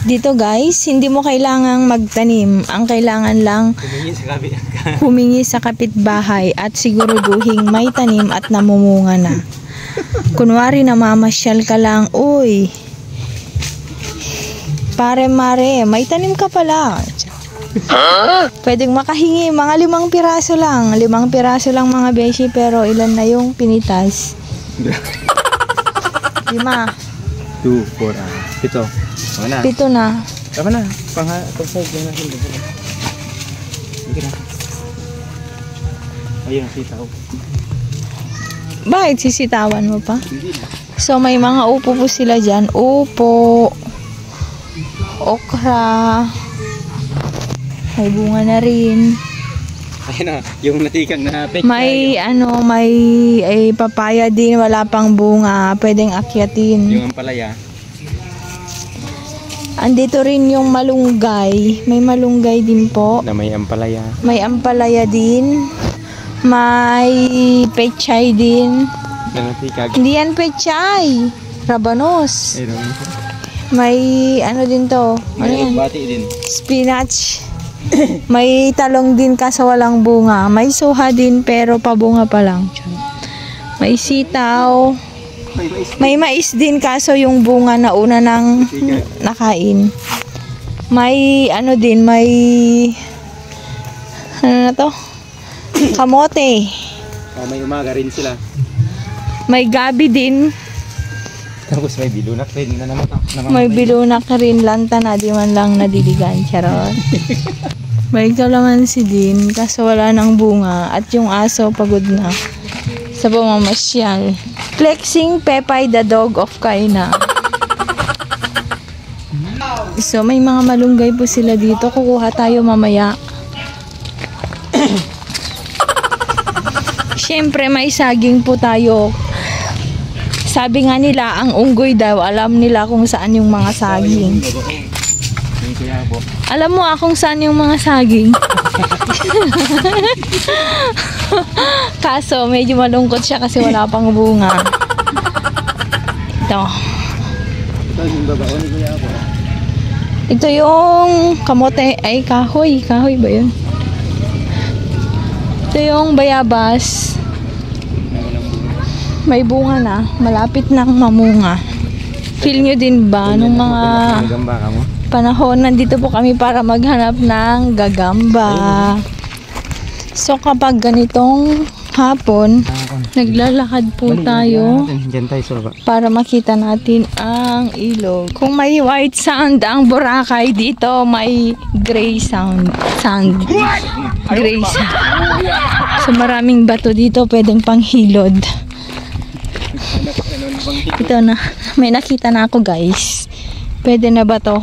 Dito guys, hindi mo kailangang magtanim. Ang kailangan lang humingi sa kapitbahay at siguraduhin may tanim at namumunga na. Kunwari namamasyal ka lang, uy, pare mare, may tanim ka pala. Pwedeng makahingi, mga 5 piraso lang. 5 piraso lang mga beshi, pero ilan na yung pinitas? 5. 2, 4, 7. 7 na. Tama na. Pang-side lang natin. Sige na. Ayun, sitaw. Bakit sisitawan mo pa? So may mga upo po sila dyan. Upo, okra, may bunga na rin. Ayun na, yung natikang na pek. May papaya din, wala pang bunga, pwedeng akyatin. Yung ampalaya. Andito rin yung malunggay. May malunggay din po. Na may ampalaya. May ampalaya din. May pechay din. Na natikag. Hindi yan pechay. Rabanos. Ayun. May ano din to. Ano yan? Bati din. Spinach. May talong din kaso walang bunga. May suha din pero pabunga pa lang. May sitaw. May mais din kaso yung bunga na una nang nakain. May ano din, may ano na to? Kamote. Oh, may umaga rin sila. May gabi din. Tapos may bilunak rin na naman. May bilunak rin, lanta na di man lang nadiligan. Charot. May kalamansi din kaso wala nang bunga at yung aso pagod na sa pamamasyal. Flexing Pepay the dog of Kaina. So may mga malunggay po sila dito. Kukuha tayo mamaya. Siyempre may saging po tayo. Sabi nga nila ang unggoy daw, alam nila kung saan yung mga saging. Alam mo kung saan yung mga saging? Kaso medyo malungkot siya kasi wala pang bunga. Ito. Ito yung kamote, ay kahoy. Kahoy ba yun? Ito yung bayabas. May bunga na. Malapit nang mamunga. Feel nyo din ba nung mga panahon nandito po kami para maghanap ng gagamba. So kapag ganitong hapon, naglalakad po tayo para makita natin ang ilog. Kung may white sand ang Boracay, dito may gray sand. Gray sand. So maraming bato dito, pwedeng panghilod. Ito na, may nakita na ako guys. Pwede na ba to?